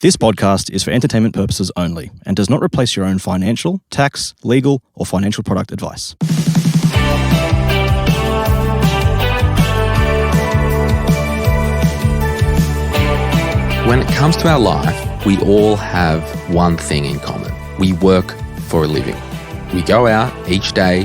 This podcast is for entertainment purposes only and does not replace your own financial, tax, legal, or financial product advice. When it comes to our life, we all have one thing in common. We work for a living. We go out each day,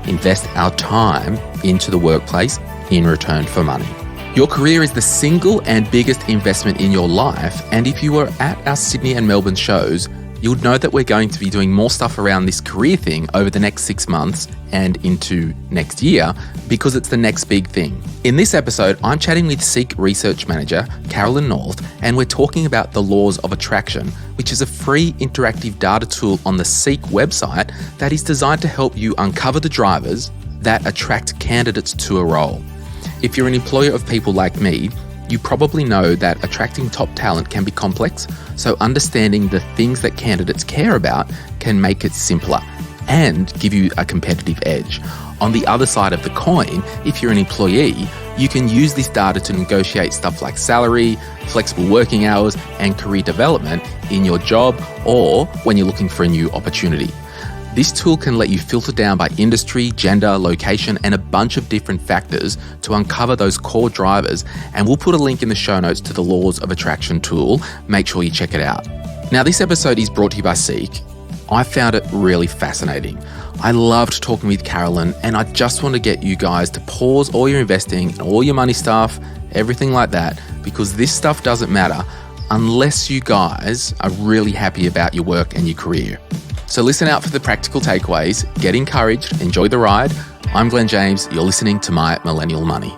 invest our time into the workplace in return for money. Your career is the single and biggest investment in your life, and if you were at our Sydney and Melbourne shows, you would know that we're going to be doing more stuff around this career thing over the next 6 months and into next year because it's the next big thing. In this episode, I'm chatting with Seek Research Manager Carolyn North, and we're talking about the laws of attraction, which is a free interactive data tool on the Seek website that is designed to help you uncover the drivers that attract candidates to a role. If you're an employer of people like me, you probably know that attracting top talent can be complex, so understanding the things that candidates care about can make it simpler and give you a competitive edge. On the other side of the coin, if you're an employee, you can use this data to negotiate stuff like salary, flexible working hours, and career development in your job or when you're looking for a new opportunity. This tool can let you filter down by industry, gender, location, and a bunch of different factors to uncover those core drivers, and we'll put a link in the show notes to the Laws of Attraction tool. Make sure you check it out. Now, this episode is brought to you by Seek. I found it really fascinating. I loved talking with Carolyn, and I just want to get you guys to pause all your investing and all your money stuff, everything like that, because this stuff doesn't matter unless you guys are really happy about your work and your career. So listen out for the practical takeaways, get encouraged, enjoy the ride. I'm Glen James, you're listening to My Millennial Money.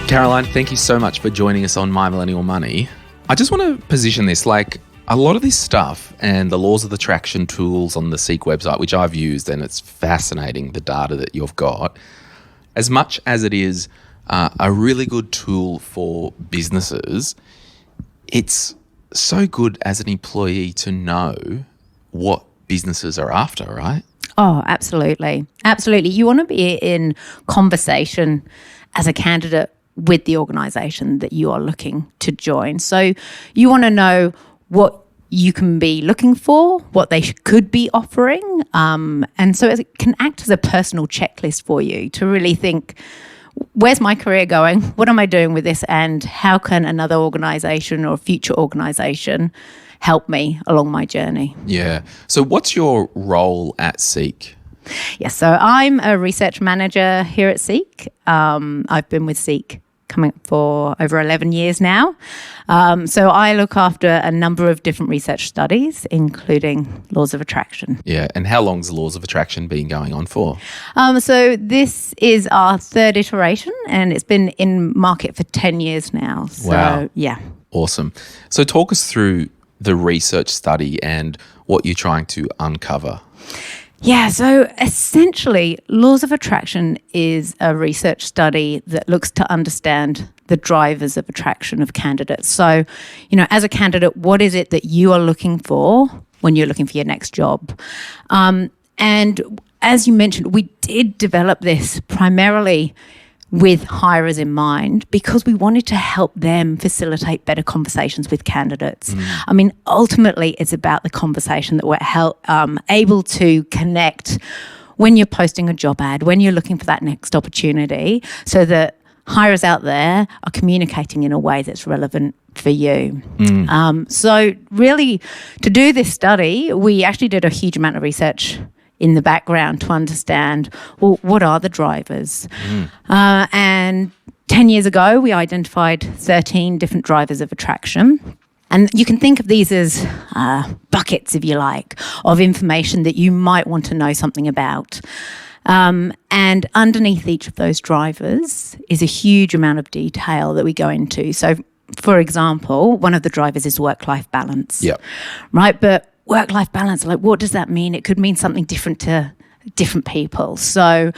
Caroline, thank you so much for joining us on My Millennial Money. I just want to position this, like a lot of this stuff and the laws of attraction tools on the Seek website, which I've used, and it's fascinating, the data that you've got, as much as it is a really good tool for businesses, it's so good as an employee to know what businesses are after, right? Oh, absolutely. Absolutely. You want to be in conversation as a candidate with the organisation that you are looking to join. So you want to know what you can be looking for, what they could be offering. And so it can act as a personal checklist for you to really think, where's my career going? What am I doing with this? And how can another organisation or future organisation help me along my journey? Yeah. So what's your role at Seek? Yes, so I'm a research manager here at Seek. I've been with Seek coming up for over 11 years now. So I look after a number of different research studies, including laws of attraction. Yeah, and how long's the laws of attraction been going on for? So this is our third iteration, and it's been in market for 10 years now. So, wow. Yeah. Awesome. So talk us through the research study and what you're trying to uncover. Yeah, so essentially, Laws of Attraction is a research study that looks to understand the drivers of attraction of candidates. So, as a candidate, what is it that you are looking for when you're looking for your next job? And as you mentioned, we did develop this primarily with hirers in mind because we wanted to help them facilitate better conversations with candidates. I mean, ultimately, it's about the conversation that we're able to connect when you're posting a job ad, when you're looking for that next opportunity, so that hirers out there are communicating in a way that's relevant for you. So really, to do this study, we actually did a huge amount of research in the background to understand, well, what are the drivers? And 10 years ago, we identified 13 different drivers of attraction. And you can think of these as buckets, if you like, of information that you might want to know something about. And underneath each of those drivers is a huge amount of detail that we go into. So, for example, one of the drivers is work-life balance. Yep. Right? But work-life balance, like, what does that mean? It could mean something different to different people. So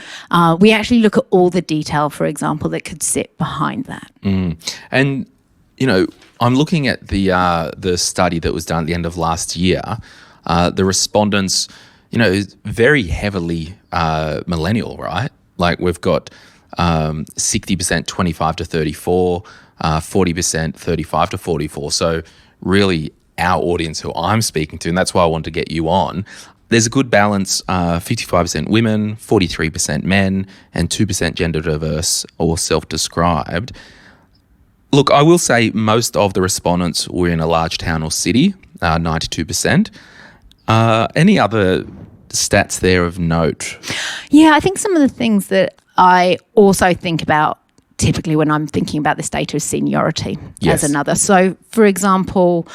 we actually look at all the detail, for example, that could sit behind that. And, I'm looking at the study that was done at the end of last year. The respondents, very heavily millennial, right? Like we've got 60% 25 to 34, 40% 35 to 44. So really our audience who I'm speaking to, and that's why I want to get you on, there's a good balance, 55% women, 43% men, and 2% gender diverse or self-described. Look, I will say most of the respondents were in a large town or city, 92%. Any other stats there of note? Yeah, I think some of the things that I also think about typically when I'm thinking about this data is seniority as another. So, for example,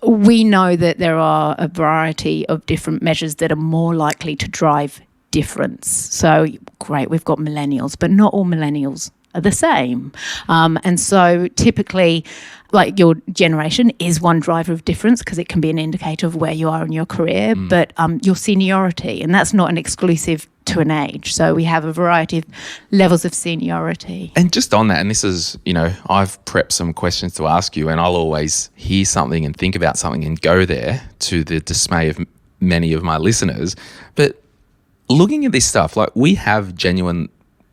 we know that there are a variety of different measures that are more likely to drive difference. So, great, we've got millennials, but not all millennials are the same. And so typically, like your generation is one driver of difference because it can be an indicator of where you are in your career, but your seniority, and that's not an exclusive to an age. So we have a variety of levels of seniority. And just on that, and this is, I've prepped some questions to ask you, and I'll always hear something and think about something and go there to the dismay of many of my listeners. But looking at this stuff, like we have genuine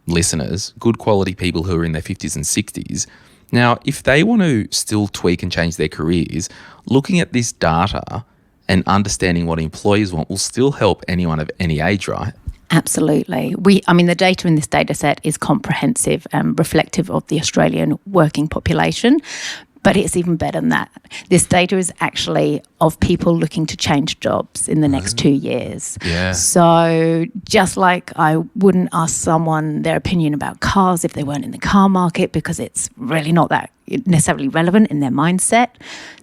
listeners, good quality people who are in their 50s and 60s. Now, if they want to still tweak and change their careers, looking at this data and understanding what employers want will still help anyone of any age, right? Absolutely. The data in this data set is comprehensive and reflective of the Australian working population. But it's even better than that. This data is actually of people looking to change jobs in the next 2 years. Yeah. So just like I wouldn't ask someone their opinion about cars if they weren't in the car market because it's really not that necessarily relevant in their mindset,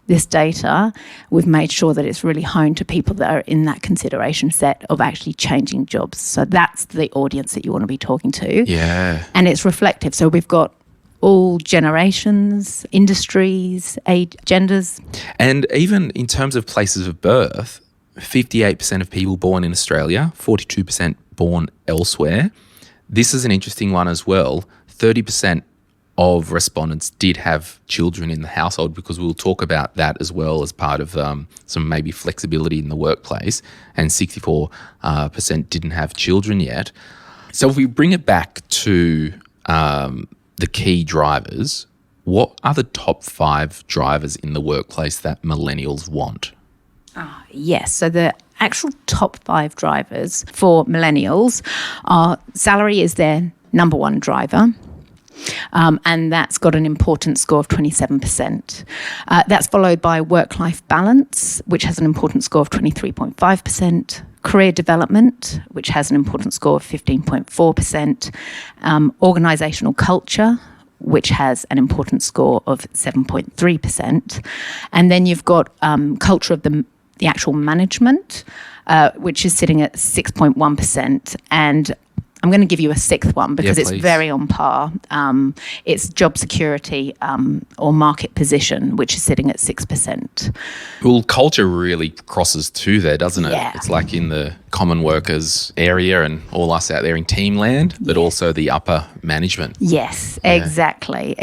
this data, we've made sure that it's really honed to people that are in that consideration set of actually changing jobs. So that's the audience that you want to be talking to. Yeah. And it's reflective. So we've got all generations, industries, age, genders. And even in terms of places of birth, 58% of people born in Australia, 42% born elsewhere. This is an interesting one as well. 30% of respondents did have children in the household, because we'll talk about that as well as part of some maybe flexibility in the workplace, and 64% didn't have children yet. So if we bring it back to the key drivers, what are the top 5 drivers in the workplace that millennials want? Yes, so the actual top 5 drivers for millennials are salary is their number one driver. And that's got an important score of 27%. That's followed by work-life balance, which has an important score of 23.5%. Career development, which has an important score of 15.4%. Organisational culture, which has an important score of 7.3%. And then you've got culture of the actual management, which is sitting at 6.1%. And I'm going to give you a 6th one because it's very on par. It's job security or market position, which is sitting at 6%. Well, culture really crosses 2 there, doesn't it? Yeah. It's like in the common workers area and all us out there in team land, but also the upper management. Yes, exactly.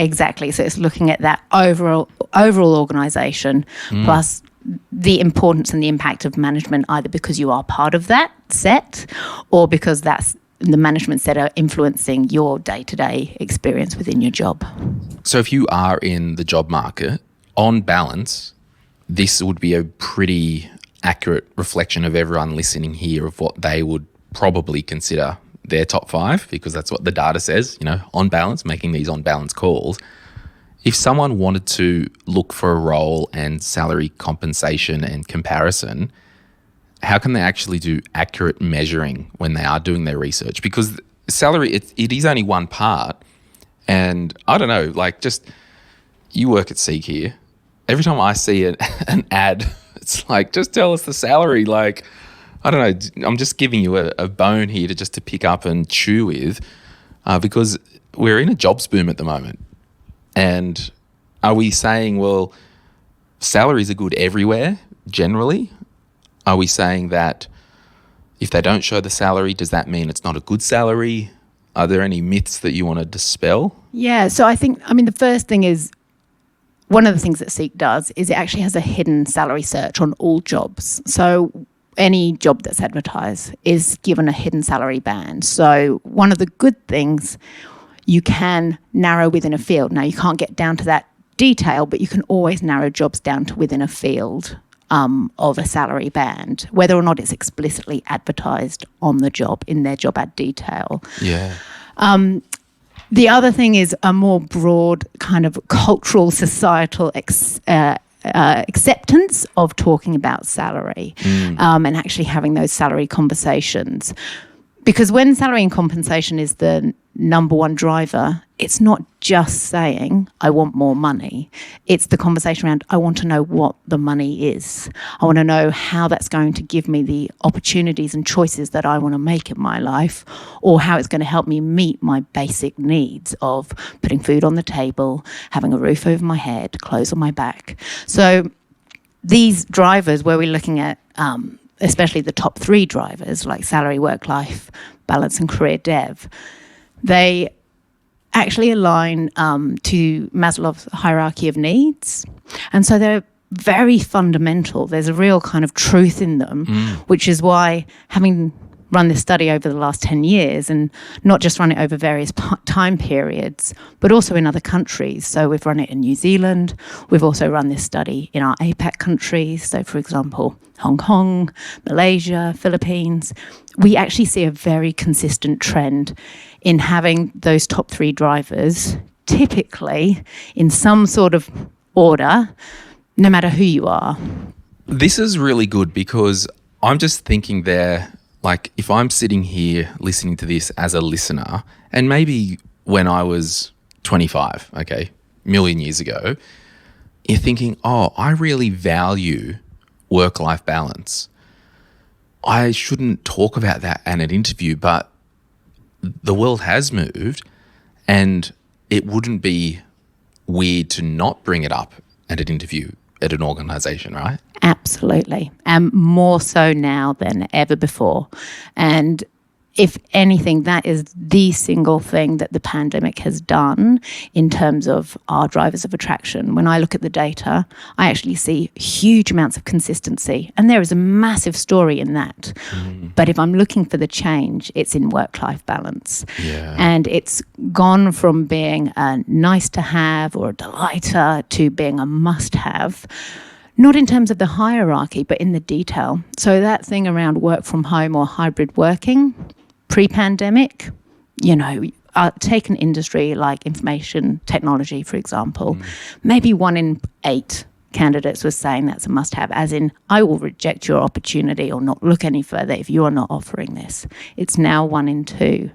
So it's looking at that overall organisation plus the importance and the impact of management, either because you are part of that set or because that's the management set are influencing your day-to-day experience within your job. So if you are in the job market, on balance, this would be a pretty accurate reflection of everyone listening here of what they would probably consider their top 5, because that's what the data says, on balance, making these on balance calls. If someone wanted to look for a role and salary compensation and comparison, how can they actually do accurate measuring when they are doing their research? Because salary, it is only one part. And I don't know, just you work at Seek here. Every time I see an ad, it's like, just tell us the salary. I don't know, I'm just giving you a bone here to pick up and chew with, because we're in a jobs boom at the moment. And are we saying, well, salaries are good everywhere generally? Are we saying that if they don't show the salary, does that mean it's not a good salary? Are there any myths that you want to dispel? Yeah, so I think, the first thing is, one of the things that Seek does is it actually has a hidden salary search on all jobs. So any job that's advertised is given a hidden salary band. So one of the good things, you can narrow within a field. Now, you can't get down to that detail, but you can always narrow jobs down to within a field of a salary band, whether or not it's explicitly advertised on the job in their job ad detail. Yeah. The other thing is a more broad kind of cultural, societal acceptance of talking about salary and actually having those salary conversations. Because when salary and compensation is the number one driver, it's not just saying, I want more money. It's the conversation around, I want to know what the money is. I want to know how that's going to give me the opportunities and choices that I want to make in my life, or how it's going to help me meet my basic needs of putting food on the table, having a roof over my head, clothes on my back. So these drivers where we're looking at especially the top 3 drivers like salary, work-life balance and career dev, they actually align to Maslow's hierarchy of needs. And so they're very fundamental. There's a real kind of truth in them, which is why, having run this study over the last 10 years and not just run it over various time periods, but also in other countries. So we've run it in New Zealand. We've also run this study in our APAC countries. So, for example, Hong Kong, Malaysia, Philippines. We actually see a very consistent trend in having those top 3 drivers, typically in some sort of order, no matter who you are. This is really good because I'm just thinking there, like if I'm sitting here listening to this as a listener, and maybe when I was 25, okay, a million years ago, you're thinking, oh, I really value work-life balance. I shouldn't talk about that at an interview, but the world has moved and it wouldn't be weird to not bring it up at an interview at an organisation, right? Absolutely. And more so now than ever before. And if anything, that is the single thing that the pandemic has done in terms of our drivers of attraction. When I look at the data, I actually see huge amounts of consistency. And there is a massive story in that. But if I'm looking for the change, it's in work-life balance. Yeah. And it's gone from being a nice to have or a delighter to being a must have. Not in terms of the hierarchy, but in the detail. So that thing around work from home or hybrid working, pre-pandemic, take an industry like information technology, for example, maybe 1 in 8 candidates was saying that's a must-have, as in, I will reject your opportunity or not look any further if you are not offering this. It's now 1 in 2.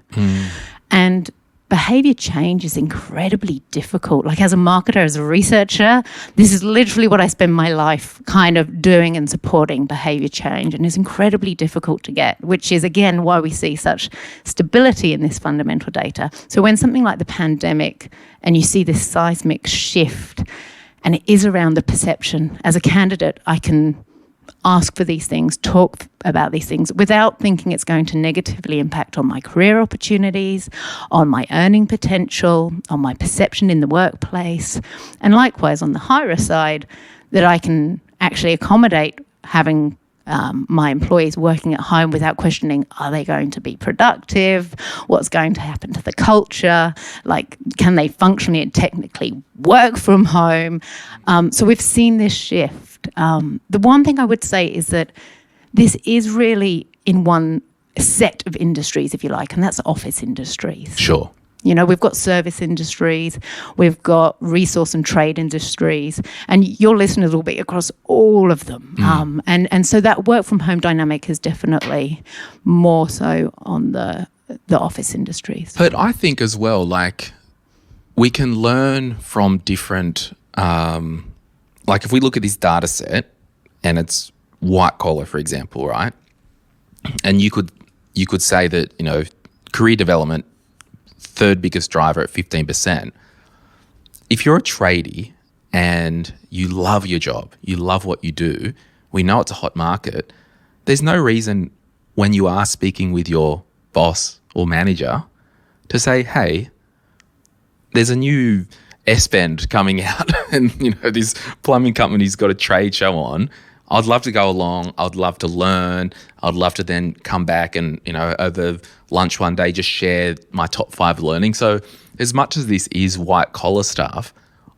And behavior change is incredibly difficult. Like as a marketer, as a researcher, this is literally what I spend my life kind of doing and supporting behavior change. And it's incredibly difficult to get, which is, again, why we see such stability in this fundamental data. So when something like the pandemic and you see this seismic shift, and it is around the perception, as a candidate, I can ask for these things, talk about these things without thinking it's going to negatively impact on my career opportunities, on my earning potential, on my perception in the workplace. And likewise on the hirer side, that I can actually accommodate having my employees working at home without questioning, are they going to be productive? What's going to happen to the culture? Like, can they functionally and technically work from home? So we've seen this shift. The one thing I would say is that this is really in one set of industries, if you like, and that's office industries. Sure. We've got service industries, we've got resource and trade industries, and your listeners will be across all of them. And so that work from home dynamic is definitely more so on the office industries. But I think as well, like, we can learn from different, like if we look at this data set and it's white collar, for example, right? And you could say that, career development, third biggest driver at 15%. If you're a tradie and you love your job, you love what you do, we know it's a hot market, there's no reason when you are speaking with your boss or manager to say, hey, there's a new S-Bend coming out and, this plumbing company's got a trade show on. I'd love to go along. I'd love to learn. I'd love to then come back and, over lunch one day, just share my top 5 learning. So as much as this is white collar stuff,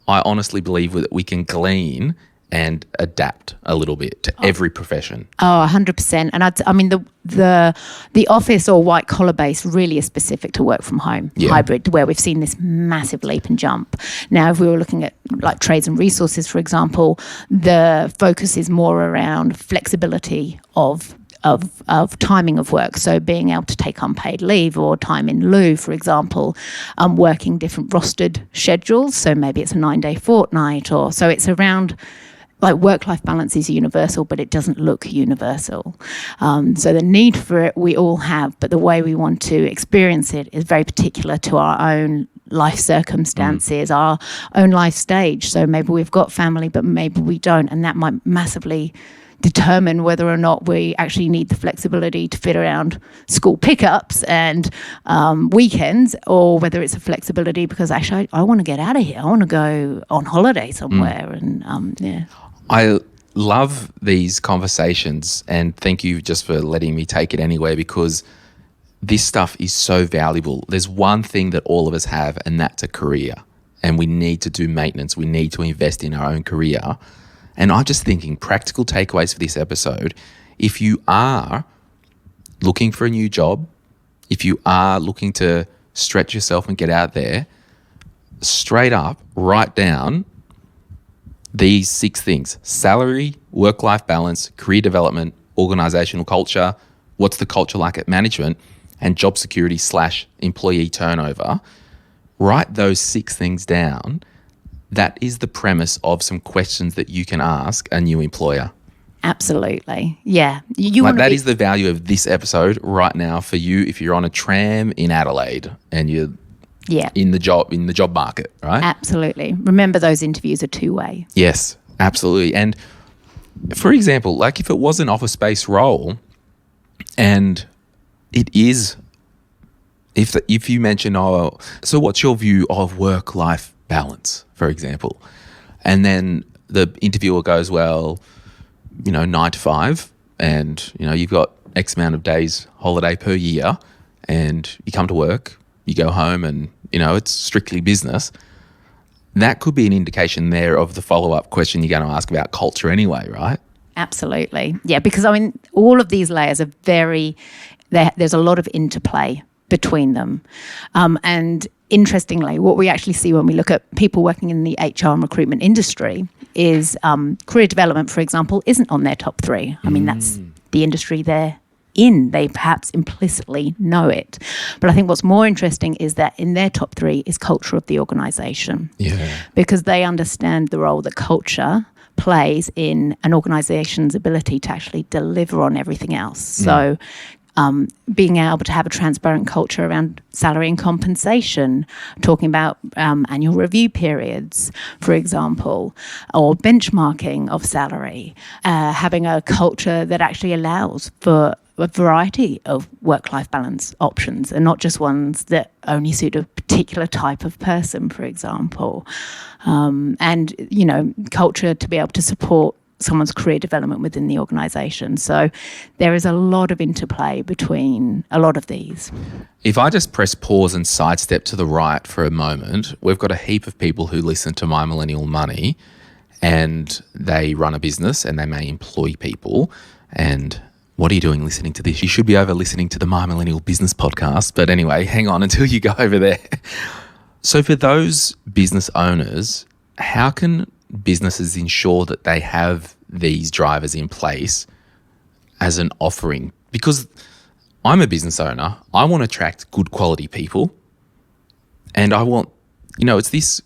I honestly believe that we can glean and adapt a little bit to every profession. Oh, 100%. And I mean, the office or white collar base really is specific to work from home, hybrid, where we've seen this massive leap and jump. Now, if we were looking at like trades and resources, for example, the focus is more around flexibility of timing of work. So being able to take unpaid leave or time in lieu, for example, working different rostered schedules. So maybe it's a 9-day fortnight so it's around like work-life balance is universal, but it doesn't look universal. So the need for it we all have, but the way we want to experience it is very particular to our own life circumstances, our own life stage. So maybe we've got family, but maybe we don't, and that might massively determine whether or not we actually need the flexibility to fit around school pickups and weekends, or whether it's a flexibility because actually I want to get out of here. I want to go on holiday somewhere. And I love these conversations, and thank you just for letting me take it anywhere, because this stuff is so valuable. There's one thing that all of us have, and that's a career, and we need to do maintenance. We need to invest in our own career. And I'm just thinking practical takeaways for this episode. If you are looking for a new job, if you are looking to stretch yourself and get out there, straight up write down these 6 things: salary, work-life balance, career development, organizational culture, what's the culture like at management, and job security / employee turnover. Write those 6 things down. That is the premise of some questions that you can ask a new employer. Absolutely. Yeah. That is the value of this episode right now for you if you're on a tram in Adelaide and you're in the job market, right? Absolutely. Remember, those interviews are 2-way. Yes, absolutely. And for example, like if it was an office-based role and it is, if you mention, so what's your view of work-life balance, for example? And then the interviewer goes, 9 to 5 and, you've got X amount of days holiday per year and you come to work, you go home and, it's strictly business. That could be an indication there of the follow-up question you're going to ask about culture anyway, right? Absolutely. Yeah, because all of these layers are there's a lot of interplay between them. And interestingly, what we actually see when we look at people working in the HR and recruitment industry is career development, for example, isn't on their top 3. That's the industry they're in. They perhaps implicitly know it. But I think what's more interesting is that in their top 3 is culture of the organisation. Yeah. Because they understand the role that culture plays in an organisation's ability to actually deliver on everything else. So being able to have a transparent culture around salary and compensation, talking about annual review periods, for example, or benchmarking of salary, having a culture that actually allows for a variety of work-life balance options and not just ones that only suit a particular type of person, for example. And, culture to be able to support someone's career development within the organisation. So there is a lot of interplay between a lot of these. If I just press pause and sidestep to the right for a moment, we've got a heap of people who listen to My Millennial Money and they run a business and they may employ people. And what are you doing listening to this? You should be over listening to the My Millennial Business podcast. But anyway, hang on until you go over there. So for those business owners, how can businesses ensure that they have these drivers in place as an offering? Because I'm a business owner, I want to attract good quality people, and I want, it's this,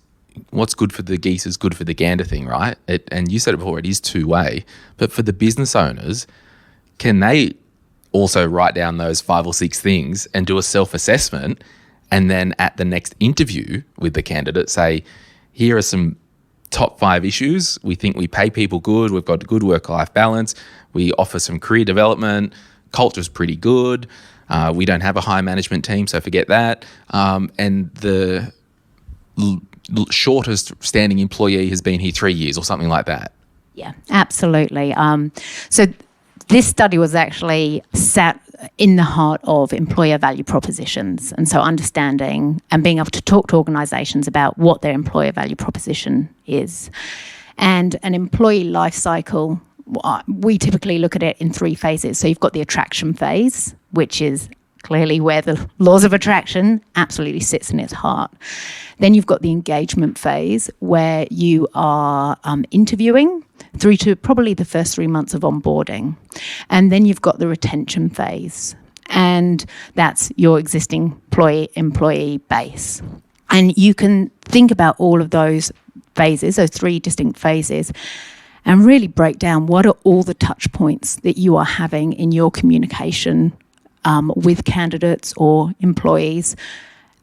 what's good for the geese is good for the gander thing, right? And you said it before, it is 2-way. But for the business owners, can they also write down those 5 or 6 things and do a self-assessment, and then at the next interview with the candidate say, here are some top 5 issues. We think we pay people good. We've got good work-life balance. We offer some career development. Culture's pretty good. We don't have a high management team, so forget that. And the shortest standing employee has been here 3 years or something like that. Yeah, absolutely. So this study was actually sat in the heart of employer value propositions. And so understanding and being able to talk to organisations about what their employer value proposition is. And an employee life cycle, we typically look at it in 3 phases. So you've got the attraction phase, which is clearly where the laws of attraction absolutely sits in its heart. Then you've got the engagement phase, where you are interviewing through to probably the first 3 months of onboarding. And then you've got the retention phase, and that's your existing employee base. And you can think about all of those phases, those 3 distinct phases, and really break down what are all the touch points that you are having in your communication with candidates or employees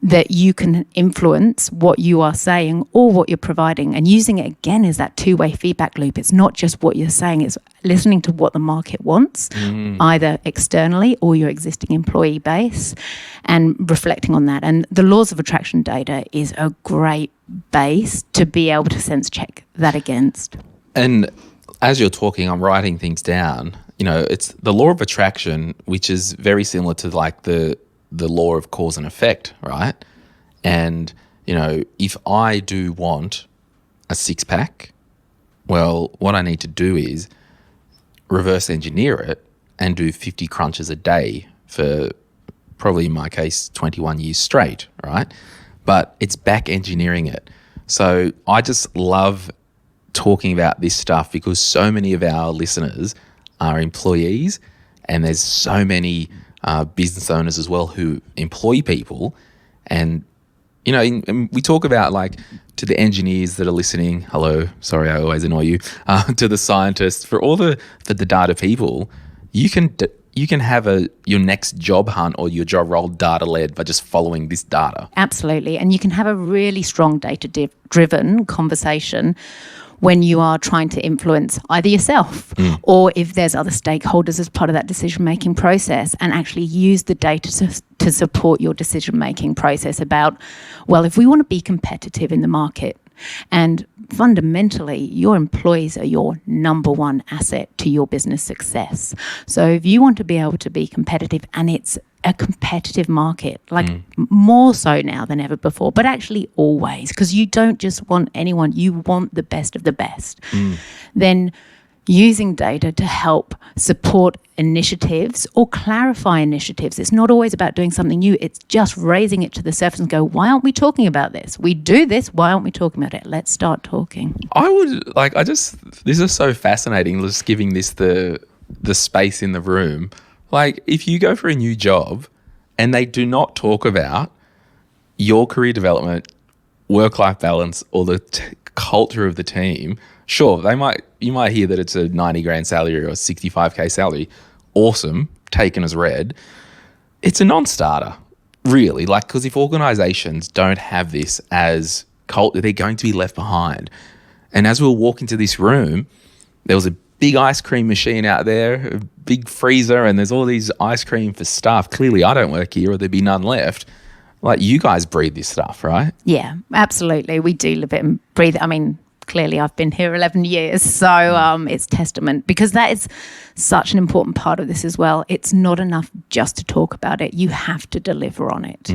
that you can influence what you are saying or what you're providing, and using it again as that 2-way feedback loop. It's not just what you're saying, it's listening to what the market wants, either externally or your existing employee base, and reflecting on that. And the laws of attraction data is a great base to be able to sense check that against. And as you're talking, I'm writing things down. It's the law of attraction, which is very similar to like the law of cause and effect, right? And, if I do want a 6-pack, well, what I need to do is reverse engineer it and do 50 crunches a day for probably, in my case, 21 years straight, right? But it's back engineering it. So I just love talking about this stuff because so many of our listeners are employees, and there's so many business owners as well who employ people. And, and we talk about, like, to the engineers that are listening, hello, sorry, I always annoy you, to the scientists, for the data people, you can have your next job hunt or your job role data-led by just following this data. Absolutely. And you can have a really strong data-driven conversation when you are trying to influence either yourself or if there's other stakeholders as part of that decision-making process, and actually use the data to support your decision-making process about, well, if we want to be competitive in the market, and fundamentally your employees are your number one asset to your business success. So if you want to be able to be competitive, and it's a competitive market, like more so now than ever before, but actually always, because you don't just want anyone, you want the best of the best. Then using data to help support initiatives or clarify initiatives. It's not always about doing something new. It's just raising it to the surface and go, why aren't we talking about this? We do this. Why aren't we talking about it? Let's start talking. This is so fascinating, just giving this the space in the room. Like, if you go for a new job and they do not talk about your career development, work-life balance, or the culture of the team, sure, you might hear that it's a 90 grand salary or a 65K salary. Awesome, taken as read. It's a non-starter, really. Like, because if organizations don't have this as culture, they're going to be left behind. And as we were walking to this room, there was a big ice cream machine out there, a big freezer, and there's all these ice cream for staff. Clearly, I don't work here, or there'd be none left. Like, you guys breathe this stuff, right? Yeah, absolutely. We do live it and breathe it. I mean, clearly I've been here 11 years, so it's testament, because that is such an important part of this as well. It's not enough just to talk about it. You have to deliver on it,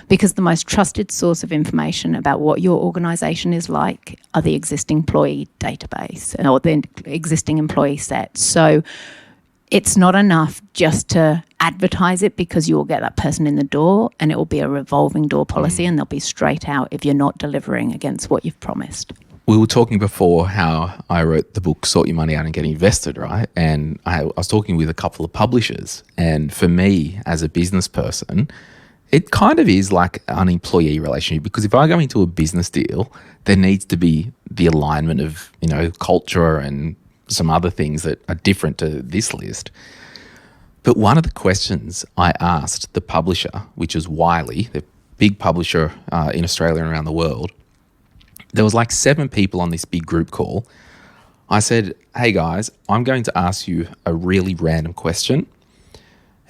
because the most trusted source of information about what your organisation is like are the existing employee database or the existing employee set. So it's not enough just to advertise it, because you will get that person in the door and it will be a revolving door policy and they'll be straight out if you're not delivering against what you've promised. We were talking before how I wrote the book Sort Your Money Out and Get Invested, right? And I was talking with a couple of publishers. And for me, as a business person, it kind of is like an employee relationship, because if I go into a business deal, there needs to be the alignment of, culture and some other things that are different to this list. But one of the questions I asked the publisher, which is Wiley, the big publisher in Australia and around the world, there was like 7 people on this big group call. I said, hey guys, I'm going to ask you a really random question.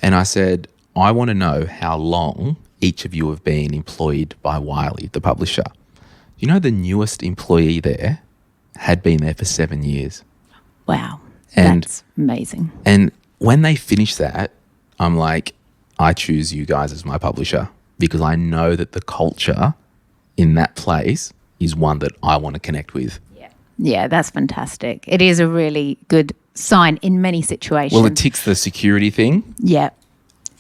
And I said, I want to know how long each of you have been employed by Wiley, the publisher. The newest employee there had been there for 7 years. Wow. And- That's amazing. And when they finish that, I'm like, I choose you guys as my publisher because I know that the culture in that place is one that I want to connect with. Yeah, that's fantastic. It is a really good sign in many situations. Well, it ticks the security thing. Yeah,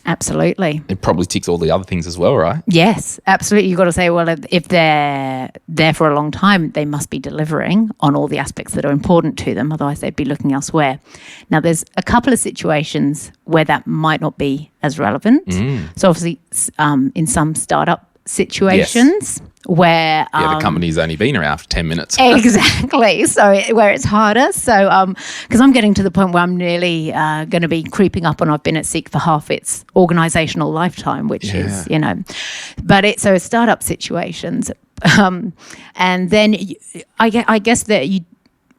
absolutely. It probably ticks all the other things as well, right? Yes, absolutely. You've got to say, well, if they're there for a long time, they must be delivering on all the aspects that are important to them. Otherwise, they'd be looking elsewhere. Now, there's a couple of situations where that might not be as relevant. So obviously, in some startup situations where The company's only been around for 10 minutes. exactly, so where it's harder. So because I'm getting to the point where I'm nearly going to be creeping up on I've been at Seek for half its organisational lifetime, which is, but so startup situations, and then I guess that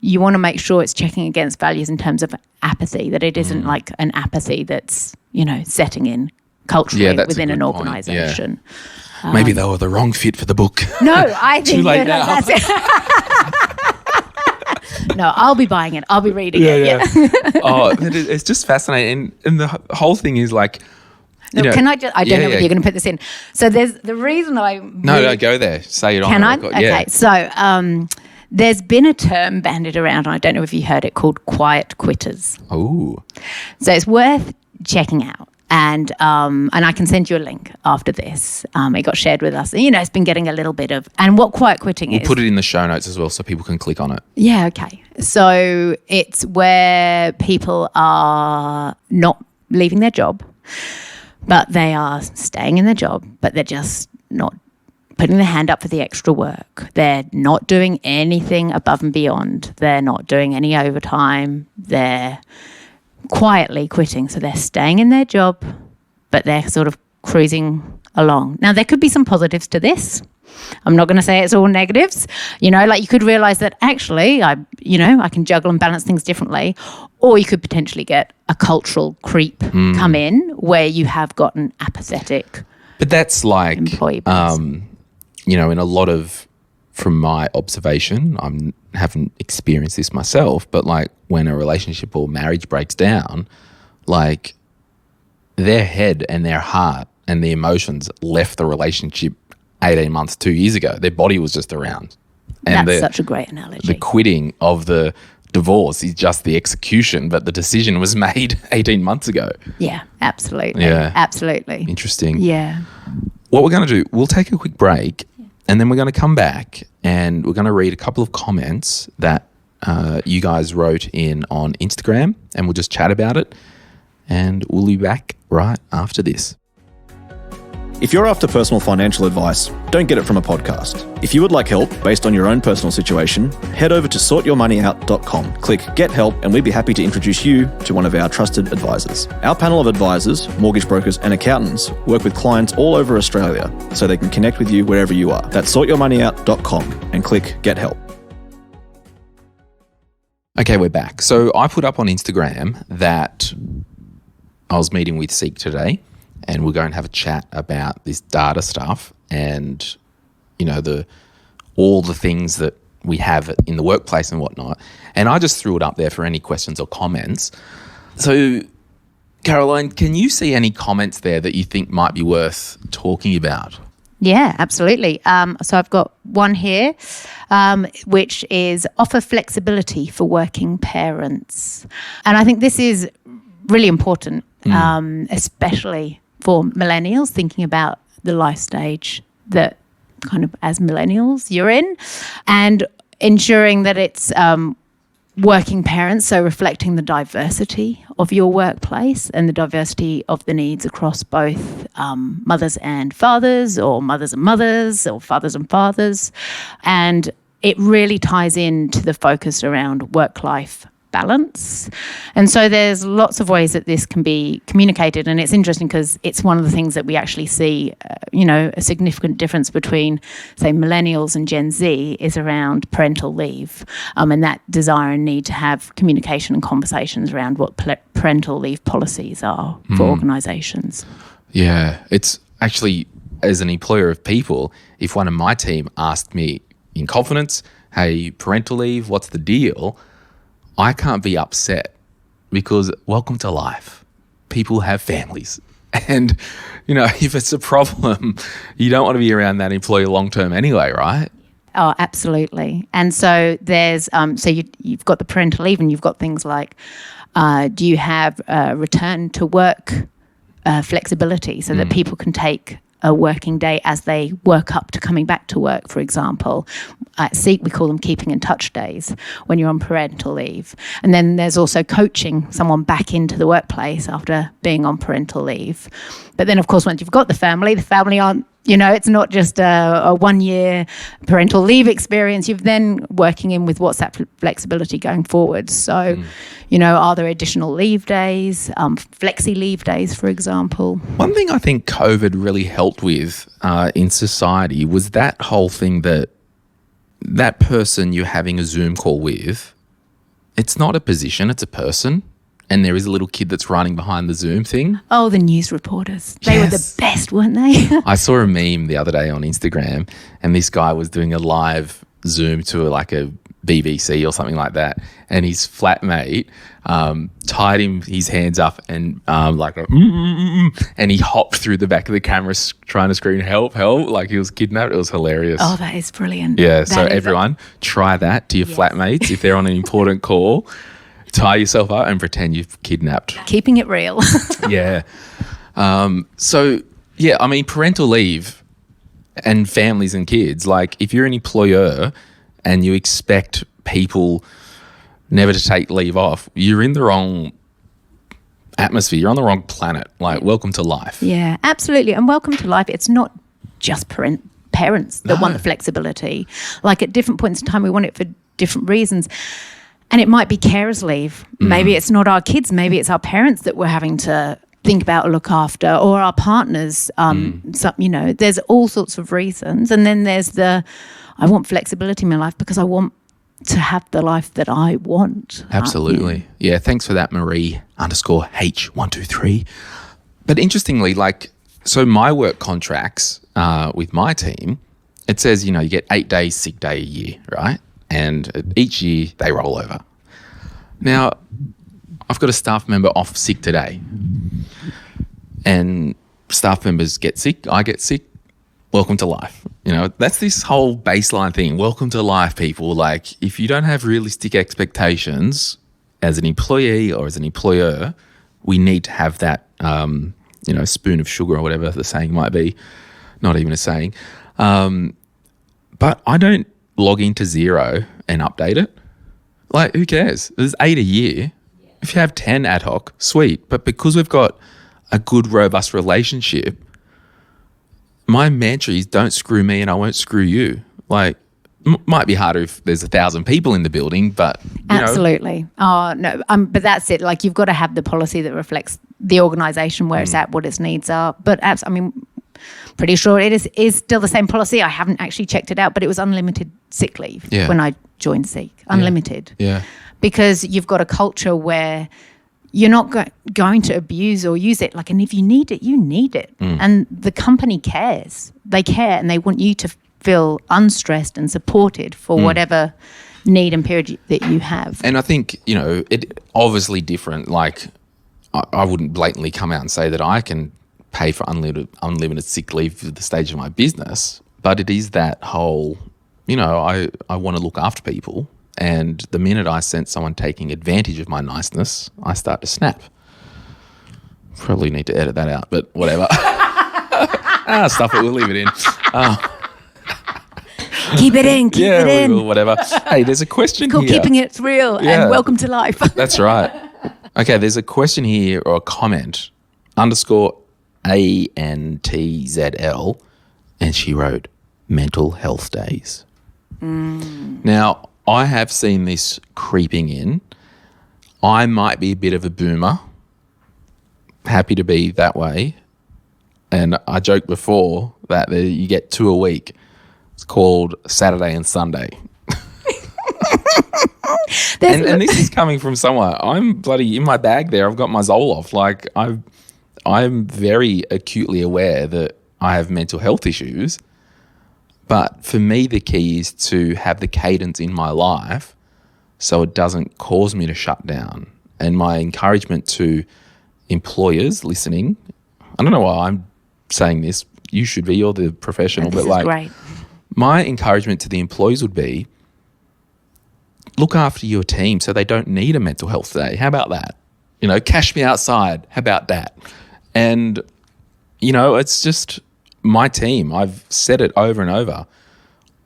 you want to make sure it's checking against values in terms of apathy, that it isn't like an apathy that's setting in culturally that's a within good an point. organisation. Maybe they were the wrong fit for the book. No, I think Too late now. that's it. No, I'll be buying it. I'll be reading it. Yeah. It's just fascinating. And the whole thing is like, can I just? I don't know whether you're going to put this in. So there's the reason I. No, go there. Say it on. Can I? record. Okay. So there's been a term bandied around. I don't know if you heard it, called quiet quitters. Oh. So it's worth checking out. And I can send you a link after this. It got shared with us. It's been getting a little bit of, and what quiet quitting is. We'll put it in the show notes as well so people can click on it. Yeah, okay. So it's where people are not leaving their job, but they are staying in their job, but they're just not putting their hand up for the extra work. They're not doing anything above and beyond. They're not doing any overtime. They're quietly quitting. So they're staying in their job, but they're sort of cruising along. Now, there could be some positives to this. I'm not going to say it's all negatives. Like you could realise that actually I can juggle and balance things differently, or you could potentially get a cultural creep come in where you have got an apathetic But that's like, employee base. in a lot of, from my observation, I haven't experienced this myself, but like when a relationship or marriage breaks down, like their head and their heart and the emotions left the relationship 18 months, 2 years ago. Their body was just around. And That's such a great analogy. The quitting of the divorce is just the execution, but the decision was made 18 months ago. Yeah, absolutely. Yeah. Absolutely. Interesting. Yeah. What we're going to do, we'll take a quick break and then we're going to come back and we're going to read a couple of comments that you guys wrote in on Instagram, and we'll just chat about it, and we'll be back right after this. If you're after personal financial advice, don't get it from a podcast. If you would like help based on your own personal situation, head over to sortyourmoneyout.com. Click Get Help and we'd be happy to introduce you to one of our trusted advisors. Our panel of advisors, mortgage brokers and accountants work with clients all over Australia so they can connect with you wherever you are. That's sortyourmoneyout.com and click Get Help. Okay, we're back. So I put up on Instagram that I was meeting with Seek today, and we're going to have a chat about this data stuff and, all the things that we have in the workplace and whatnot. And I just threw it up there for any questions or comments. So, Caroline, can you see any comments there that you think might be worth talking about? Yeah, absolutely. So I've got one here, which is offer flexibility for working parents. And I think this is really important, especially for millennials, thinking about the life stage that kind of as millennials you're in, and ensuring that it's working parents, so reflecting the diversity of your workplace and the diversity of the needs across both mothers and fathers, or mothers and mothers, or fathers and fathers. And it really ties into the focus around work-life balance. And so there's lots of ways that this can be communicated, and it's interesting because it's one of the things that we actually see, a significant difference between, say, millennials and Gen Z is around parental leave, and that desire and need to have communication and conversations around what parental leave policies are for organisations. Yeah, it's actually, as an employer of people, if one of my team asked me in confidence, hey, parental leave, what's the deal? I can't be upset because welcome to life. People have families. And, if it's a problem, you don't want to be around that employee long term anyway, right? Oh, absolutely. And so there's you've got the parental leave, and you've got things like, do you have return to work flexibility so that people can take a working day as they work up to coming back to work, for example. At Seek, we call them keeping in touch days when you're on parental leave. And then there's also coaching someone back into the workplace after being on parental leave. But then, of course, once you've got the family aren't, it's not just a 1 year parental leave experience. You've then working in with what's that flexibility going forward. So, are there additional leave days, flexi leave days, for example? One thing I think COVID really helped with in society was that whole thing that person you're having a Zoom call with, it's not a position, it's a person. And there is a little kid that's running behind the Zoom thing. Oh, the news reporters. They were the best, weren't they? I saw a meme the other day on Instagram, and this guy was doing a live Zoom to like a BBC or something like that. And his flatmate tied his hands up and and he hopped through the back of the camera trying to scream, help, like he was kidnapped. It was hilarious. Oh, that is brilliant. Yeah, so everyone, try that to your flatmates if they're on an important call. Tie yourself up and pretend you've kidnapped. Keeping it real. Yeah. Parental leave and families and kids, like if you're an employer and you expect people never to take leave off, you're in the wrong atmosphere. You're on the wrong planet. Like, welcome to life. Yeah, absolutely. And welcome to life. It's not just parents that want the flexibility. Like at different points in time, we want it for different reasons. And it might be carers leave. Maybe it's not our kids. Maybe it's our parents that we're having to think about or look after, or our partners. There's all sorts of reasons. And then there's I want flexibility in my life because I want to have the life that I want. Absolutely. Yeah, thanks for that, Marie_H123. But interestingly, so my work contracts with my team, it says, you get 8 days sick day a year, right? And each year they roll over. Now, I've got a staff member off sick today, and staff members get sick, I get sick. Welcome to life. That's this whole baseline thing. Welcome to life, people. Like, if you don't have realistic expectations as an employee or as an employer, we need to have that, spoon of sugar or whatever the saying might be. Not even a saying. But I don't log into Xero and update it. Like, who cares? There's 8 a year. If you have 10 ad hoc, sweet. But because we've got a good, robust relationship, my mantra is don't screw me and I won't screw you. Like, might be harder if there's 1,000 people in the building, but absolutely. Oh no, but that's it. Like, you've got to have the policy that reflects the organisation where it's at, what its needs are. But pretty sure it is still the same policy. I haven't actually checked it out, but it was unlimited sick leave when I joined Seek. Unlimited. Yeah. Because you've got a culture where you're not going to abuse or use it. And if you need it, you need it. And the company cares. They care, and they want you to feel unstressed and supported for whatever need and period that you have. And I think, it obviously different. Like, I wouldn't blatantly come out and say that I can pay for unlimited sick leave at the stage of my business, but it is that whole, I want to look after people, and the minute I sense someone taking advantage of my niceness, I start to snap. Probably need to edit that out, but whatever. Stuff it, we'll leave it in. Keep it in, keep it in. We will, whatever. Hey, there's a question here. Keeping it real and welcome to life. That's right. Okay, there's a question here, or a comment, _ANTZL, and she wrote, mental health days. Now, I have seen this creeping in. I might be a bit of a boomer, happy to be that way. And I joked before that you get 2 a week. It's called Saturday and Sunday. and this is coming from somewhere. I'm bloody in my bag there. I've got my Zoloft. Like, I'm very acutely aware that I have mental health issues. But for me, the key is to have the cadence in my life so it doesn't cause me to shut down. And my encouragement to employers listening, I don't know why I'm saying this, you should be, you're the professional, This but is like great. my encouragement to the employees would be, look after your team so they don't need a mental health day. How about that? You know, cash me outside. How about that? And, you know, it's just my team. I've said it over and over.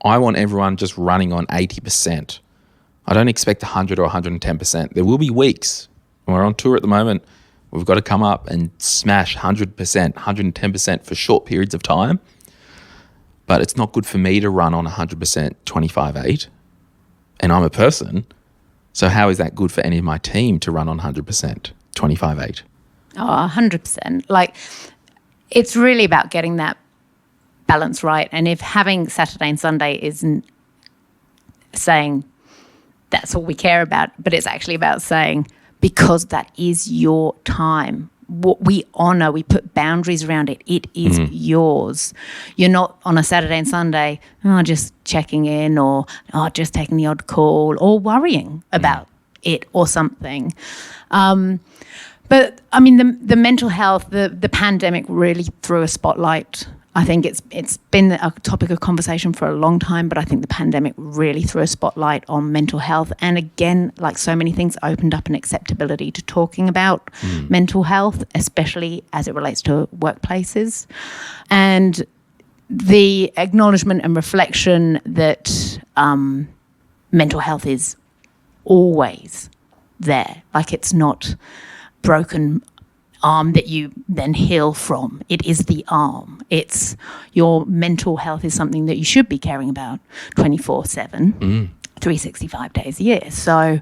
I want everyone just running on 80%. I don't expect 100 or 110%. There will be weeks. We're on tour at the moment. We've got to come up and smash 100%, 110% for short periods of time. But it's not good for me to run on 100% 25/8. And I'm a person. So how is that good for any of my team to run on 100% 25/8? Oh, 100%. Like, it's really about getting that balance right. And if having Saturday and Sunday isn't saying that's all we care about, but it's actually about saying, because that is your time, what we honour, we put boundaries around it. It is yours. You're not on a Saturday and Sunday, just checking in or just taking the odd call or worrying about it or something. But I mean, the mental health, the pandemic really threw a spotlight. I think it's been a topic of conversation for a long time, but I think the pandemic really threw a spotlight on mental health. And again, like so many things, opened up an acceptability to talking about mental health, especially as it relates to workplaces. And the acknowledgement and reflection that mental health is always there. Like, it's not broken arm that you then heal from. It is the arm. It's your mental health is something that you should be caring about 24/7, 365 days a year. So,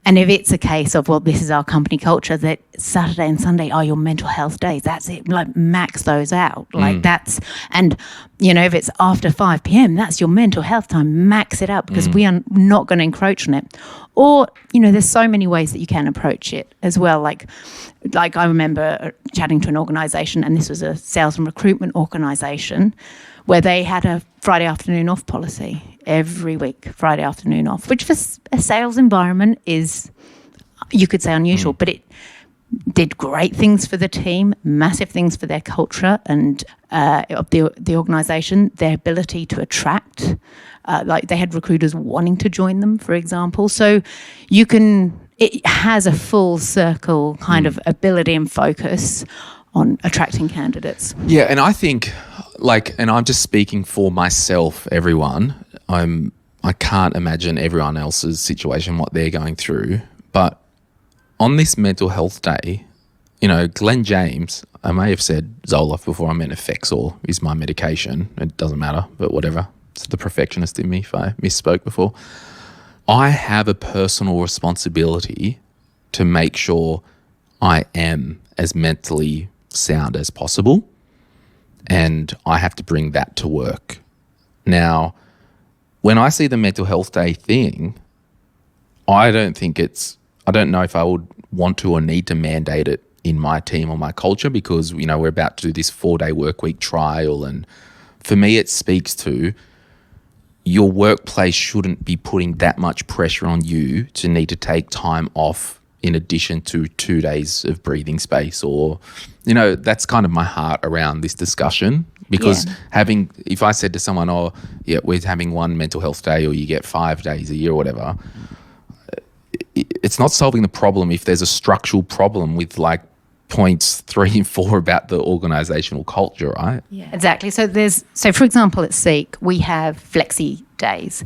and if it's a case of, well, this is our company culture that Saturday and Sunday are your mental health days, that's it. Like, max those out. Like, that's, and you know, if it's after 5 p.m, that's your mental health time. Max it out, because we are not going to encroach on it. Or, you know, there's so many ways that you can approach it as well. Like I remember chatting to an organisation, and this was a sales and recruitment organisation, where they had a Friday afternoon off policy every week, Friday afternoon off, which for a sales environment is, you could say, unusual, but it did great things for the team, massive things for their culture and of the organisation, their ability to attract. Like, they had recruiters wanting to join them, for example. So it has a full circle kind of ability and focus on attracting candidates. Yeah, and I think, and I'm just speaking for myself, everyone. I can't imagine everyone else's situation, what they're going through. But on this mental health day, you know, Glen James, I may have said Zoloft before, I meant Effexor is my medication. It doesn't matter, but whatever. It's the perfectionist in me if I misspoke before. I have a personal responsibility to make sure I am as mentally sound as possible, and I have to bring that to work. Now, when I see the mental health day thing, I don't know if I would want to or need to mandate it in my team or my culture, because, you know, we're about to do this 4-day work week trial, and for me it speaks to your workplace shouldn't be putting that much pressure on you to need to take time off in addition to 2 days of breathing space, or, you know, that's kind of my heart around this discussion. Because if I said to someone, oh, yeah, we're having one mental health day, or you get 5 days a year or whatever, it's not solving the problem if there's a structural problem with like points 3 and 4 about the organisational culture, right? Yeah, exactly. So for example, at Seek, we have flexi days.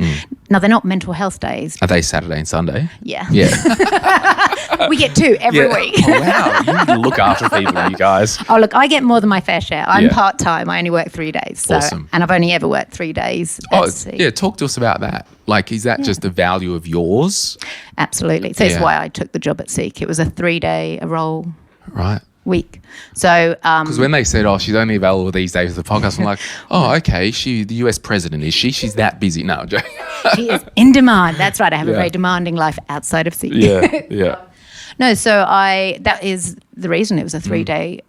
Now, they're not mental health days. Are they Saturday and Sunday? Yeah. Yeah. We get 2 every week. Oh, wow. You look after people, you guys. Oh, look, I get more than my fair share. I'm part-time. I only work 3 days. So, awesome. And I've only ever worked 3 days at Seek. Yeah, talk to us about that. Like, is that just the value of yours? Absolutely. So it's why I took the job at Seek. It was a 3-day role week. So because when they said, oh, she's only available these days for the podcast, I'm like, oh, okay, the US president, is she's that busy? No, I'm joking. She is in demand. That's right. I have a very demanding life outside of Seek. Yeah. No, so that is the reason. It was a 3-day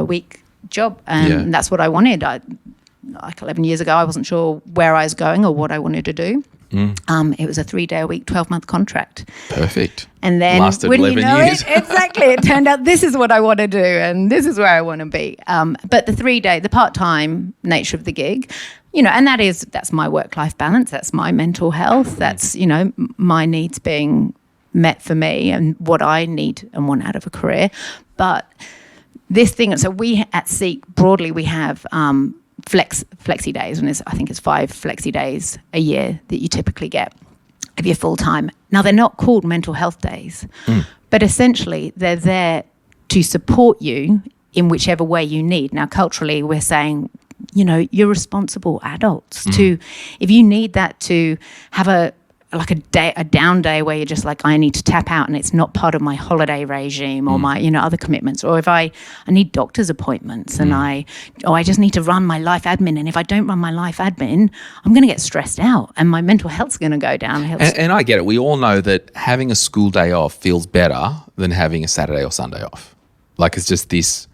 week job, and that's what I wanted. Like 11 years ago, I wasn't sure where I was going or what I wanted to do. It was a 3-day-a-week, 12-month contract. Perfect. And then lasted when 11 you know years. exactly, it turned out this is what I want to do and this is where I want to be. But the part-time nature of the gig, and that's my work-life balance. That's my mental health. That's, my needs being met for me and what I need and want out of a career. But this thing, so we at Seek broadly, we have flexi days, and I think it's 5 flexi days a year that you typically get if you're full-time. Now, they're not called mental health days, but essentially they're there to support you in whichever way you need. Now, culturally, we're saying, you're responsible adults to, if you need that to have a down day where you're just like, I need to tap out and it's not part of my holiday regime or my, other commitments. Or if I need doctor's appointments and I just need to run my life admin. And if I don't run my life admin, I'm going to get stressed out and my mental health's going to go downhill. And I get it. We all know that having a school day off feels better than having a Saturday or Sunday off. Like it's just this,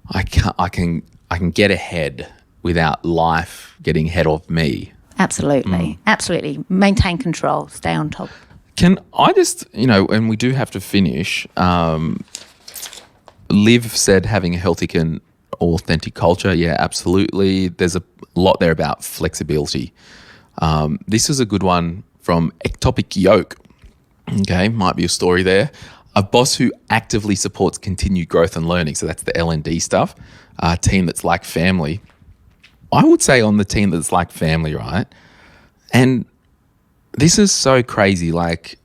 I can get ahead without life getting ahead of me. Absolutely. Absolutely. Maintain control. Stay on top. Can I just, and we do have to finish, Liv said having a healthy and authentic culture. Yeah, absolutely. There's a lot there about flexibility. This is a good one from Ectopic Yoke. Okay, might be a story there. A boss who actively supports continued growth and learning. So that's the L&D stuff. A team that's like family. I would say on the team that's like family, right? And this is so crazy. Like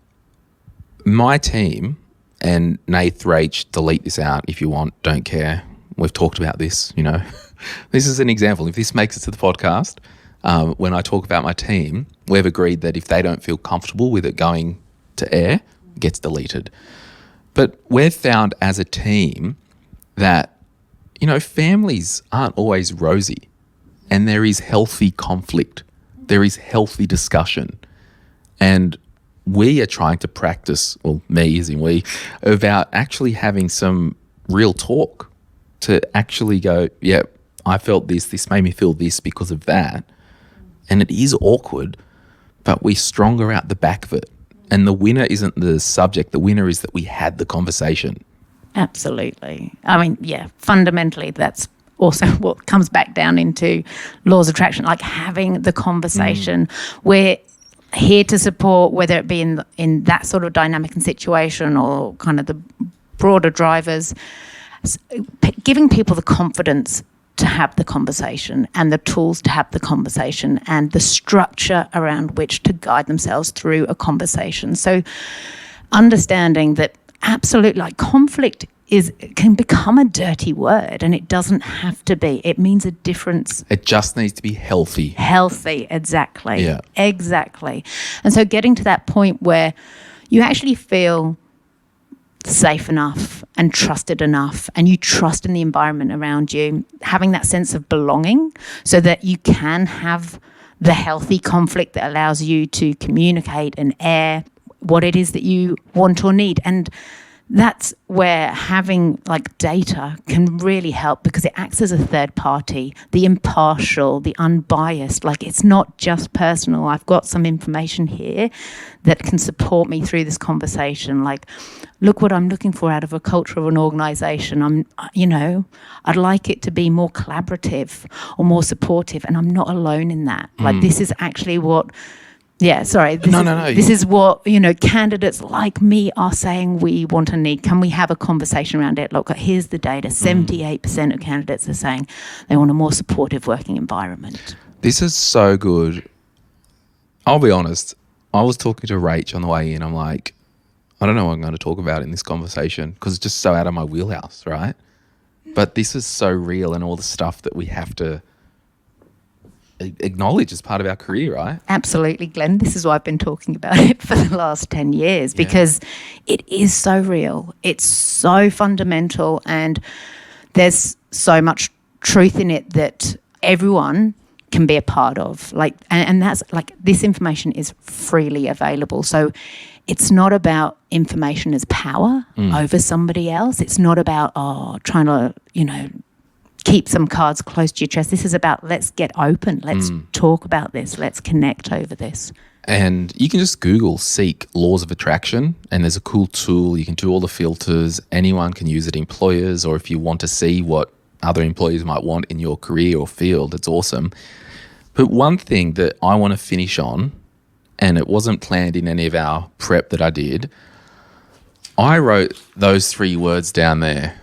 my team, and Nath, Rach, delete this out if you want, don't care. We've talked about this, This is an example. If this makes it to the podcast, when I talk about my team, we've agreed that if they don't feel comfortable with it going to air, it gets deleted. But we've found as a team that, families aren't always rosy. And there is healthy conflict. There is healthy discussion. And we are trying to practice, well, me as in we, about actually having some real talk to actually go, yeah, I felt this made me feel this because of that. And it is awkward, but we stronger out the back of it. And the winner isn't the subject. The winner is that we had the conversation. Absolutely. I mean, yeah, fundamentally that's also what comes back down into laws of attraction, like having the conversation. We're here to support, whether it be in that sort of dynamic and situation or kind of the broader drivers, giving people the confidence to have the conversation and the tools to have the conversation and the structure around which to guide themselves through a conversation. So understanding that absolutely, like conflict can become a dirty word, and it doesn't have to be. It means a difference. It just needs to be healthy. Healthy, exactly. Yeah. Exactly. And so getting to that point where you actually feel safe enough and trusted enough, and you trust in the environment around you, having that sense of belonging so that you can have the healthy conflict that allows you to communicate and air what it is that you want or need. And that's where having like data can really help, because it acts as a third party, the impartial, the unbiased. Like it's not just personal. I've got some information here that can support me through this conversation. Like, look what I'm looking for out of a culture of an organisation. I'd like it to be more collaborative or more supportive, and I'm not alone in that. Like this is actually what. Yeah, sorry. This is what, candidates like me are saying we want and need. Can we have a conversation around it? Look, here's the data. 78% of candidates are saying they want a more supportive working environment. This is so good. I'll be honest. I was talking to Rach on the way in. I'm like, I don't know what I'm going to talk about in this conversation because it's just so out of my wheelhouse, right? But this is so real, and all the stuff that we have to acknowledge as part of our career, right? Absolutely, Glenn. This is why I've been talking about it for the last 10 years, because it is so real. It's so fundamental, and there's so much truth in it that everyone can be a part of. And that's like, this information is freely available. So it's not about information as power over somebody else. It's not about, trying to, keep some cards close to your chest. This is about, let's get open. Let's talk about this. Let's connect over this. And you can just Google seek laws of attraction, and there's a cool tool. You can do all the filters. Anyone can use it, employers, or if you want to see what other employees might want in your career or field, it's awesome. But one thing that I want to finish on, and it wasn't planned in any of our prep that I did, I wrote those 3 words down there.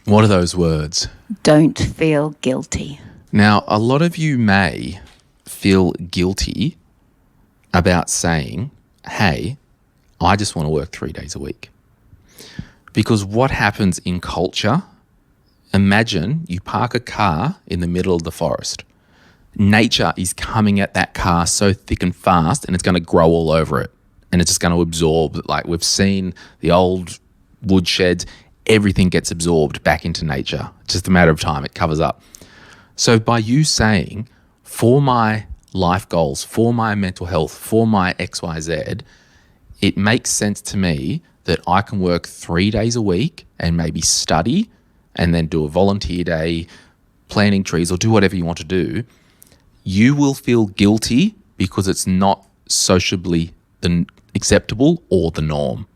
What are those words? Don't feel guilty. Now, a lot of you may feel guilty about saying, hey, I just want to work 3 days a week. Because what happens in culture, imagine you park a car in the middle of the forest. Nature is coming at that car so thick and fast, and it's going to grow all over it. And it's just going to absorb, like we've seen the old wood sheds, everything gets absorbed back into nature. It's just a matter of time, it covers up. So by you saying, for my life goals, for my mental health, for my XYZ, it makes sense to me that I can work 3 days a week and maybe study and then do a volunteer day, planting trees, or do whatever you want to do. You will feel guilty because it's not sociably acceptable or the norm.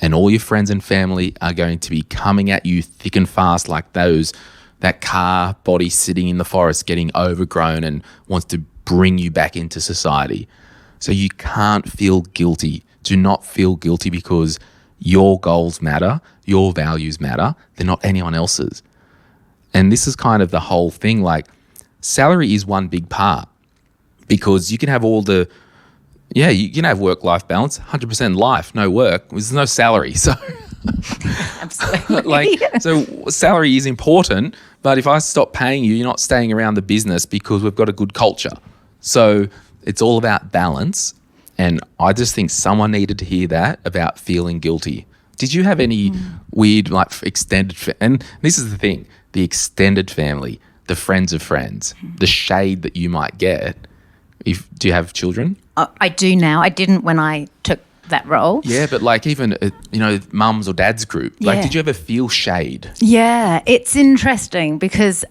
And all your friends and family are going to be coming at you thick and fast like that car body sitting in the forest getting overgrown and wants to bring you back into society. So you can't feel guilty. Do not feel guilty because your goals matter, your values matter. They're not anyone else's. And this is kind of the whole thing. Like, salary is one big part because you can have you can have work-life balance, 100% life, no work. There's no salary. So Absolutely. So salary is important, but if I stop paying you, you're not staying around the business because we've got a good culture. So it's all about balance. And I just think someone needed to hear that about feeling guilty. Did you have any weird, like, extended, and this is the thing, the extended family, the friends of friends, the shade that you might get. Do you have children? I do now. I didn't when I took that role. Yeah, but like even, mums or dad's group, like, did you ever feel shade? Yeah, it's interesting because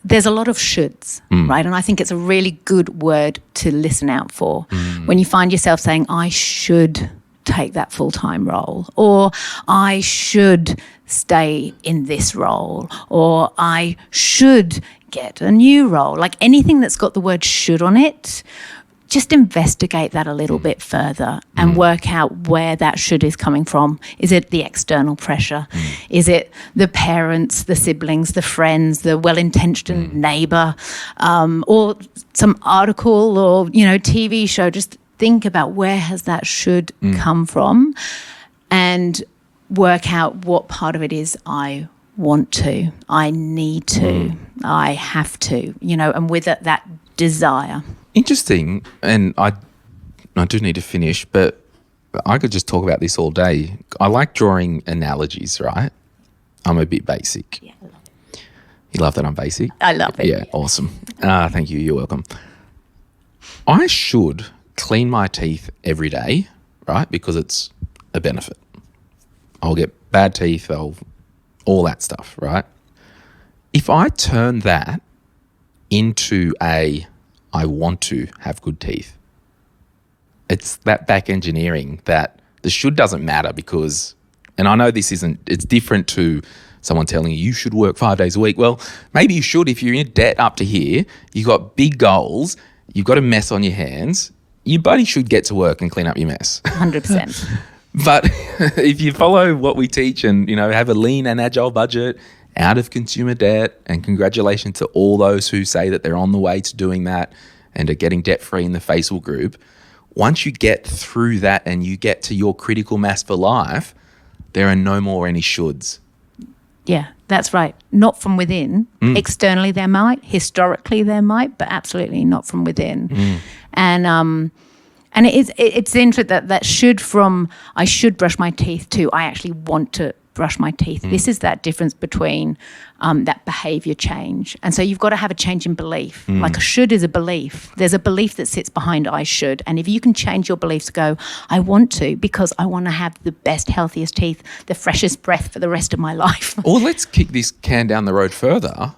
there's a lot of shoulds, right? And I think it's a really good word to listen out for. When you find yourself saying, I should take that full-time role, or I should stay in this role, or I should get a new role, like anything that's got the word should on it, just investigate that a little bit further and work out where that should is coming from. Is it the external pressure? Is it the parents, the siblings, the friends, the well-intentioned neighbour, or some article or, TV show? Just think about where has that should come from and work out what part of it is I want to, I need to, I have to, and with it, that desire. Interesting, and I do need to finish, but I could just talk about this all day. I like drawing analogies, right? I'm a bit basic. Yeah, I love it. You love that I'm basic? I love it. Yeah, awesome. Thank you. You're welcome. I should clean my teeth every day, right? Because it's a benefit. I'll get bad teeth, all that stuff, right? If I turn that into I want to have good teeth, it's that back engineering that the should doesn't matter because, and I know it's different to someone telling you should work 5 days a week. Well, maybe you should if you're in debt up to here, you've got big goals, you've got a mess on your hands, you buddy should get to work and clean up your mess. 100%. But if you follow what we teach and, have a lean and agile budget, out of consumer debt, and congratulations to all those who say that they're on the way to doing that and are getting debt-free in the Facebook group, once you get through that and you get to your critical mass for life, there are no more any shoulds. Yeah, that's right. Not from within. Externally there might, historically there might, but absolutely not from within. And it's interesting that should from I should brush my teeth to I actually want to brush my teeth. This is that difference between that behaviour change. And so you've got to have a change in belief. Like a should is a belief. There's a belief that sits behind I should. And if you can change your beliefs to go, I want to because I want to have the best, healthiest teeth, the freshest breath for the rest of my life. Or let's kick this can down the road further.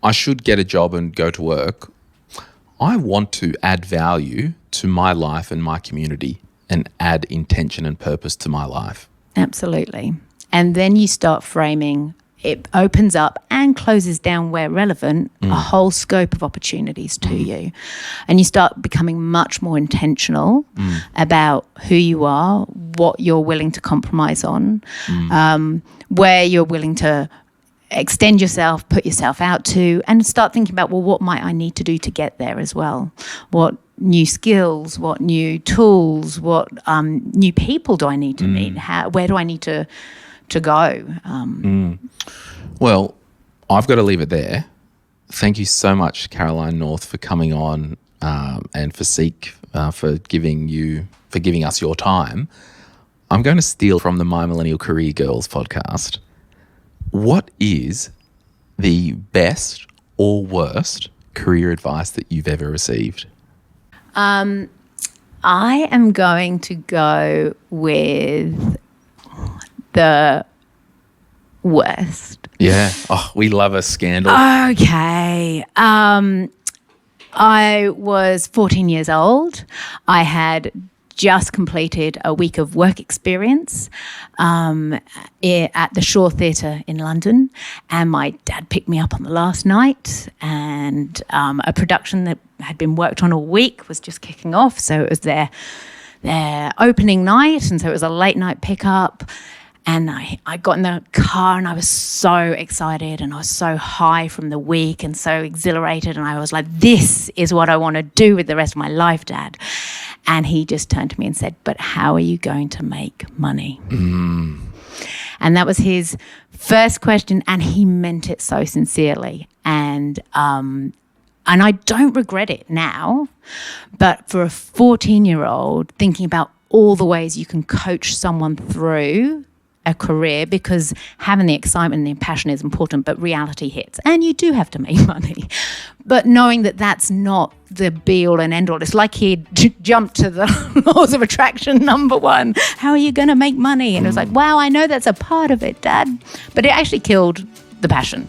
I should get a job and go to work. I want to add value to my life and my community and add intention and purpose to my life. Absolutely. And then you start framing, it opens up and closes down where relevant, a whole scope of opportunities to you. And you start becoming much more intentional about who you are, what you're willing to compromise on, where you're willing to extend yourself, put yourself out to, and start thinking about, well, what might I need to do to get there as well? What new skills, what new tools, what new people do I need to meet? Where do I need to go? Well, I've got to leave it there. Thank you so much, Caroline North, for coming on and for Seek for giving us your time. I'm going to steal from the My Millennial Career Girls podcast. What is the best or worst career advice that you've ever received? I am going to go with the worst. Yeah. Oh, we love a scandal. Okay. I was 14 years old. I had just completed a week of work experience at the Shaw Theatre in London, and my dad picked me up on the last night, and a production that had been worked on all week was just kicking off, so it was their opening night, and so it was a late night pickup. And I got in the car and I was so excited and I was so high from the week and so exhilarated, and I was like, this is what I want to do with the rest of my life, Dad. And he just turned to me and said, but how are you going to make money? And that was his first question, and he meant it so sincerely. And I don't regret it now, but for a 14-year-old, thinking about all the ways you can coach someone through a career, because having the excitement and the passion is important, but reality hits and you do have to make money. But knowing that that's not the be-all and end-all. It's like he jumped to the laws of attraction, number one. How are you going to make money? And it was like, wow, I know that's a part of it, Dad. But it actually killed the passion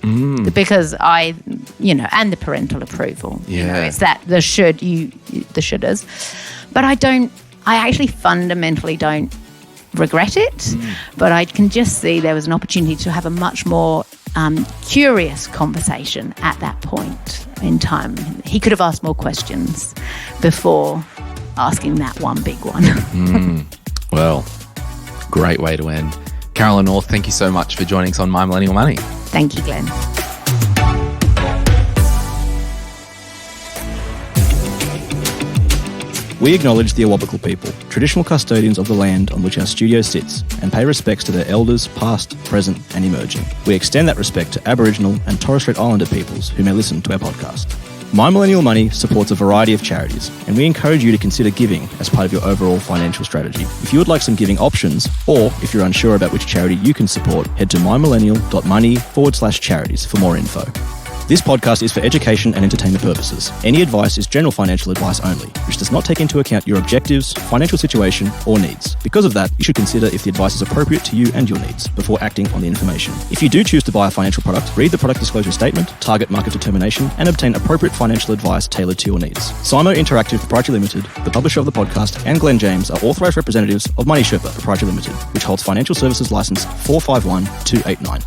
because and the parental approval. Yeah. It's that the shoulders. But I actually fundamentally don't regret it, but I can just see there was an opportunity to have a much more curious conversation at that point in time. He could have asked more questions before asking that one big one. Well, great way to end. Caroline North, thank you so much for joining us on My Millennial Money. Thank you, Glenn. We acknowledge the Awabakal people, traditional custodians of the land on which our studio sits, and pay respects to their elders, past, present, and emerging. We extend that respect to Aboriginal and Torres Strait Islander peoples who may listen to our podcast. My Millennial Money supports a variety of charities, and we encourage you to consider giving as part of your overall financial strategy. If you would like some giving options, or if you're unsure about which charity you can support, head to mymillennial.money/charities for more info. This podcast is for education and entertainment purposes. Any advice is general financial advice only, which does not take into account your objectives, financial situation, or needs. Because of that, you should consider if the advice is appropriate to you and your needs before acting on the information. If you do choose to buy a financial product, read the product disclosure statement, target market determination, and obtain appropriate financial advice tailored to your needs. SYMO Interactive Proprietary Limited, the publisher of the podcast, and Glen James are authorised representatives of Money Sherpa Proprietary Limited, which holds financial services license 451289.